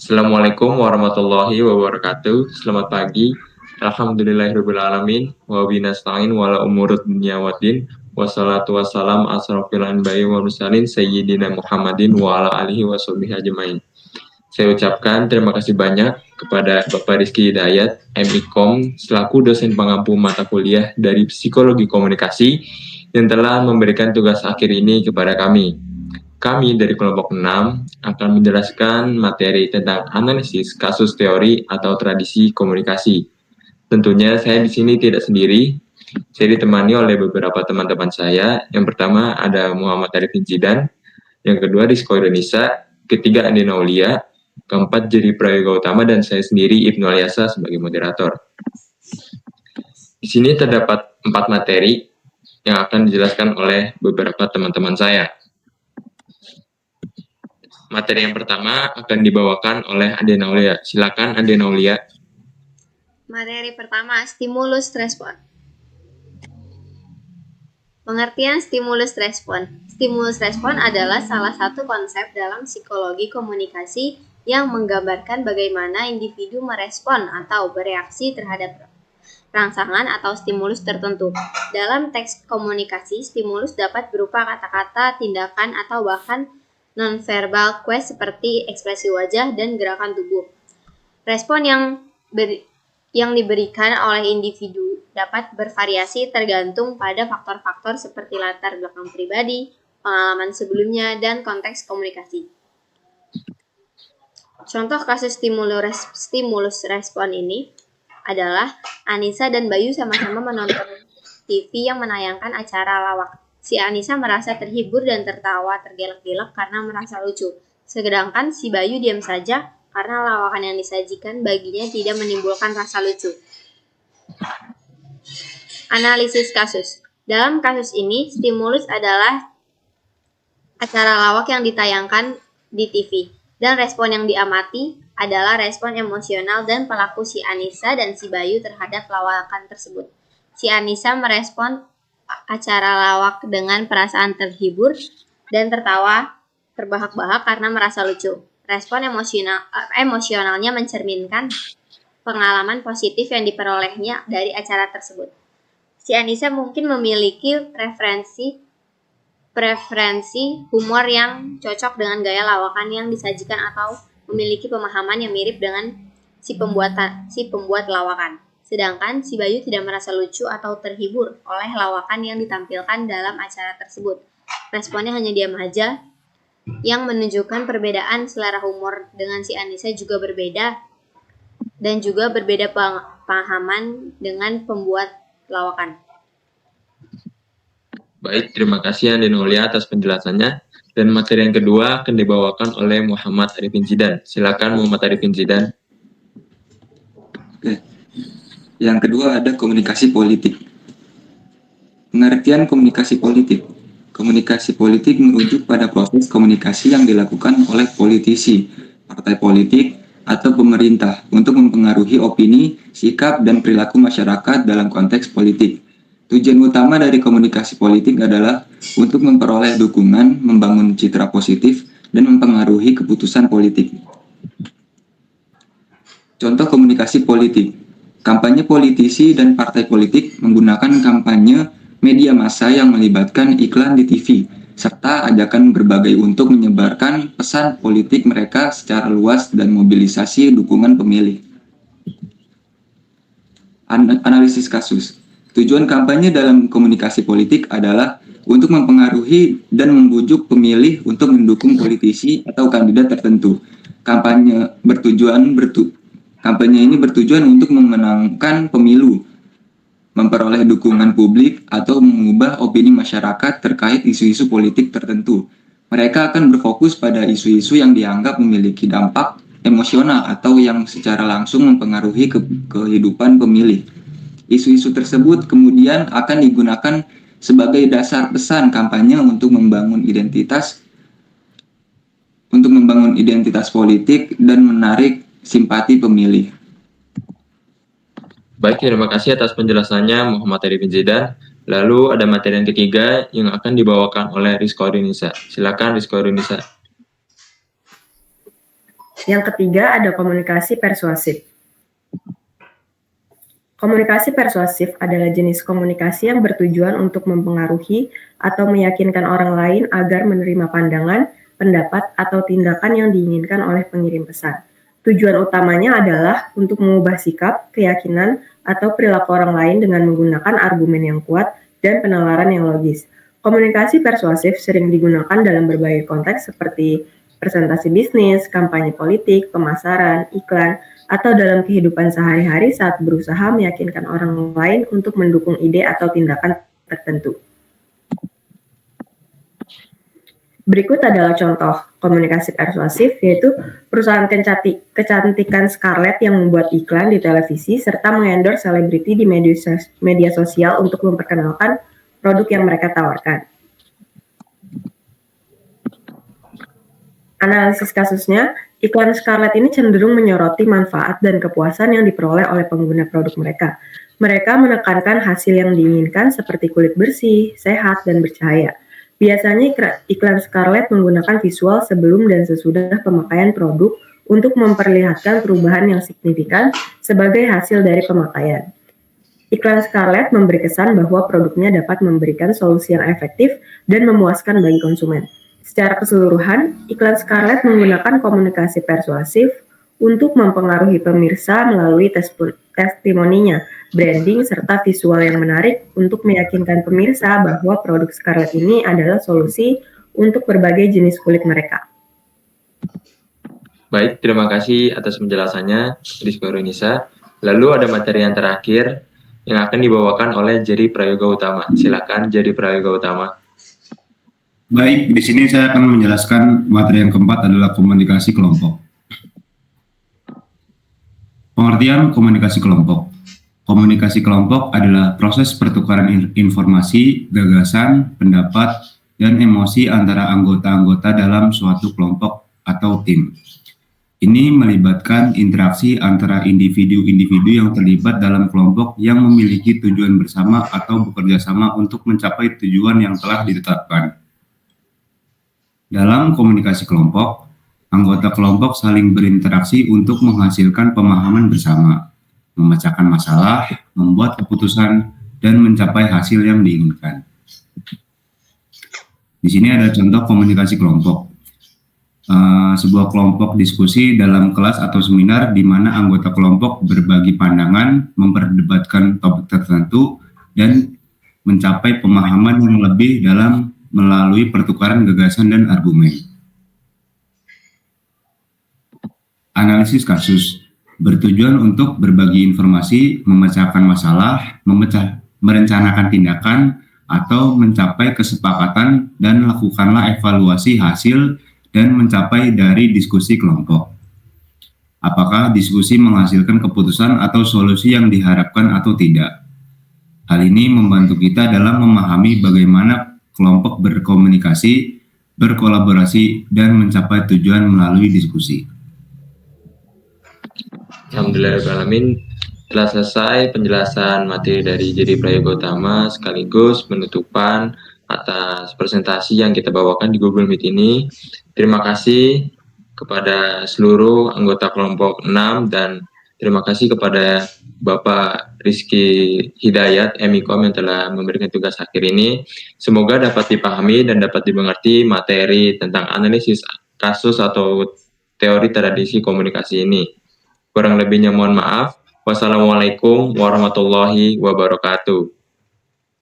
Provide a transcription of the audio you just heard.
Assalamualaikum warahmatullahi wabarakatuh. Selamat pagi. Alhamdulillahirrahmanirrahim. Wa binasta'in wala umurud dunya waddin. Wassalatu wassalam asrafil anbiya'i wa mursalin sayyidina Muhammadin wa ala alihi wa sahbihi ajmain. Saya ucapkan terima kasih banyak kepada Bapak Rizky Hidayat, MIKOM, selaku dosen pengampu mata kuliah dari Psikologi Komunikasi yang telah memberikan tugas akhir ini kepada kami. Kami dari kelompok 6 akan menjelaskan materi tentang analisis kasus teori atau tradisi komunikasi. Tentunya saya di sini tidak sendiri. Saya ditemani oleh beberapa teman-teman saya. Yang pertama ada Muhammad Arifin Zidan, yang kedua Rizko Indonesia, ketiga Andi Naulia, keempat Jerry Prayoga Utama, dan saya sendiri Ibnu Alyasa sebagai moderator. Di sini terdapat 4 materi yang akan dijelaskan oleh beberapa teman-teman saya. Materi yang pertama akan dibawakan oleh Andi Naulia. Silakan Andi Naulia. Materi pertama, stimulus respon. Pengertian stimulus respon. Stimulus respon adalah salah satu konsep dalam psikologi komunikasi yang menggambarkan bagaimana individu merespon atau bereaksi terhadap rangsangan atau stimulus tertentu. Dalam teks komunikasi, stimulus dapat berupa kata-kata, tindakan, atau bahkan nonverbal cue seperti ekspresi wajah dan gerakan tubuh. Respon yang diberikan oleh individu dapat bervariasi tergantung pada faktor-faktor seperti latar belakang pribadi, pengalaman sebelumnya, dan konteks komunikasi. Contoh kasus stimulus respon ini adalah Anissa dan Bayu sama-sama menonton TV yang menayangkan acara lawak. Si Anissa merasa terhibur dan tertawa tergelak-gelak karena merasa lucu. Sedangkan si Bayu diam saja karena lawakan yang disajikan baginya tidak menimbulkan rasa lucu. Analisis kasus. Dalam kasus ini, stimulus adalah acara lawak yang ditayangkan di TV. Dan respon yang diamati adalah respon emosional dan pelaku si Anissa dan si Bayu terhadap lawakan tersebut. Si Anissa merespon acara lawak dengan perasaan terhibur dan tertawa terbahak-bahak karena merasa lucu. Respon emosionalnya mencerminkan pengalaman positif yang diperolehnya dari acara tersebut. Si Anissa mungkin memiliki preferensi humor yang cocok dengan gaya lawakan yang disajikan atau memiliki pemahaman yang mirip dengan si pembuat lawakan. Sedangkan si Bayu tidak merasa lucu atau terhibur oleh lawakan yang ditampilkan dalam acara tersebut. Responnya hanya diam aja, yang menunjukkan perbedaan selera humor dengan si Anissa juga berbeda dan juga berbeda pemahaman dengan pembuat lawakan. Baik, terima kasih Andi Naulia atas penjelasannya. Dan materi yang kedua akan dibawakan oleh Muhammad Arifin Zidan. Silakan Muhammad Arifin Zidan. Oke. Yang kedua ada komunikasi politik. Pengertian komunikasi politik. Komunikasi politik merujuk pada proses komunikasi yang dilakukan oleh politisi, partai politik, atau pemerintah untuk mempengaruhi opini, sikap, dan perilaku masyarakat dalam konteks politik. Tujuan utama dari komunikasi politik adalah untuk memperoleh dukungan, membangun citra positif, dan mempengaruhi keputusan politik. Contoh komunikasi politik. Kampanye politisi dan partai politik menggunakan kampanye media massa yang melibatkan iklan di TV, serta ajakan berbagai untuk menyebarkan pesan politik mereka secara luas dan mobilisasi dukungan pemilih. Analisis kasus. Tujuan kampanye dalam komunikasi politik adalah untuk mempengaruhi dan membujuk pemilih untuk mendukung politisi atau kandidat tertentu. Kampanye ini bertujuan untuk memenangkan pemilu, memperoleh dukungan publik, atau mengubah opini masyarakat terkait isu-isu politik tertentu. Mereka akan berfokus pada isu-isu yang dianggap memiliki dampak emosional atau yang secara langsung mempengaruhi kehidupan pemilih. Isu-isu tersebut kemudian akan digunakan sebagai dasar pesan kampanye untuk membangun identitas politik dan menarik simpati pemilih. Baik, terima kasih atas penjelasannya Muhammad Arifin Zidan. Lalu ada materi yang ketiga yang akan dibawakan oleh Rizko Indonesia. Silakan Rizko Indonesia. Yang ketiga ada komunikasi persuasif. Komunikasi persuasif adalah jenis komunikasi yang bertujuan untuk mempengaruhi atau meyakinkan orang lain agar menerima pandangan, pendapat, atau tindakan yang diinginkan oleh pengirim pesan. Tujuan utamanya adalah untuk mengubah sikap, keyakinan, atau perilaku orang lain dengan menggunakan argumen yang kuat dan penalaran yang logis. Komunikasi persuasif sering digunakan dalam berbagai konteks seperti presentasi bisnis, kampanye politik, pemasaran, iklan, atau dalam kehidupan sehari-hari saat berusaha meyakinkan orang lain untuk mendukung ide atau tindakan tertentu. Berikut adalah contoh komunikasi persuasif, yaitu perusahaan kecantikan Scarlett yang membuat iklan di televisi serta mengendorse selebriti di media sosial untuk memperkenalkan produk yang mereka tawarkan. Analisis kasusnya, iklan Scarlett ini cenderung menyoroti manfaat dan kepuasan yang diperoleh oleh pengguna produk mereka. Mereka menekankan hasil yang diinginkan seperti kulit bersih, sehat, dan bercahaya. Biasanya iklan Scarlett menggunakan visual sebelum dan sesudah pemakaian produk untuk memperlihatkan perubahan yang signifikan sebagai hasil dari pemakaian. Iklan Scarlett memberi kesan bahwa produknya dapat memberikan solusi yang efektif dan memuaskan bagi konsumen. Secara keseluruhan, iklan Scarlett menggunakan komunikasi persuasif untuk mempengaruhi pemirsa melalui testimoninya, branding, serta visual yang menarik untuk meyakinkan pemirsa bahwa produk Scarlett ini adalah solusi untuk berbagai jenis kulit mereka. Baik, terima kasih atas penjelasannya, Rizky Nisa. Lalu ada materi yang terakhir yang akan dibawakan oleh Jerry Prayoga Utama. Silakan Jerry Prayoga Utama. Baik, di sini saya akan menjelaskan materi yang keempat adalah komunikasi kelompok. Pengertian komunikasi kelompok. Komunikasi kelompok adalah proses pertukaran informasi, gagasan, pendapat, dan emosi antara anggota-anggota dalam suatu kelompok atau tim. Ini melibatkan interaksi antara individu-individu yang terlibat dalam kelompok yang memiliki tujuan bersama atau bekerja sama untuk mencapai tujuan yang telah ditetapkan. Dalam komunikasi kelompok, anggota kelompok saling berinteraksi untuk menghasilkan pemahaman bersama, memecahkan masalah, membuat keputusan, dan mencapai hasil yang diinginkan. Di sini ada contoh komunikasi kelompok. Sebuah kelompok diskusi dalam kelas atau seminar di mana anggota kelompok berbagi pandangan, memperdebatkan topik tertentu, dan mencapai pemahaman yang lebih dalam melalui pertukaran gagasan dan argumen. Analisis kasus bertujuan untuk berbagi informasi, memecahkan masalah, merencanakan tindakan, atau mencapai kesepakatan dan lakukanlah evaluasi hasil dan mencapai dari diskusi kelompok. Apakah diskusi menghasilkan keputusan atau solusi yang diharapkan atau tidak? Hal ini membantu kita dalam memahami bagaimana kelompok berkomunikasi, berkolaborasi, dan mencapai tujuan melalui diskusi. Alhamdulillahirrahmanirrahim. Telah selesai penjelasan materi dari Jerry Prayoga Utama sekaligus penutupan atas presentasi yang kita bawakan di Google Meet ini. Terima kasih kepada seluruh anggota kelompok 6 dan terima kasih kepada Bapak Rizky Hidayat, MIKOM yang telah memberikan tugas akhir ini. Semoga dapat dipahami dan dapat dimengerti materi tentang analisis kasus atau teori tradisi komunikasi ini. Kurang lebihnya mohon maaf. Wassalamualaikum warahmatullahi wabarakatuh.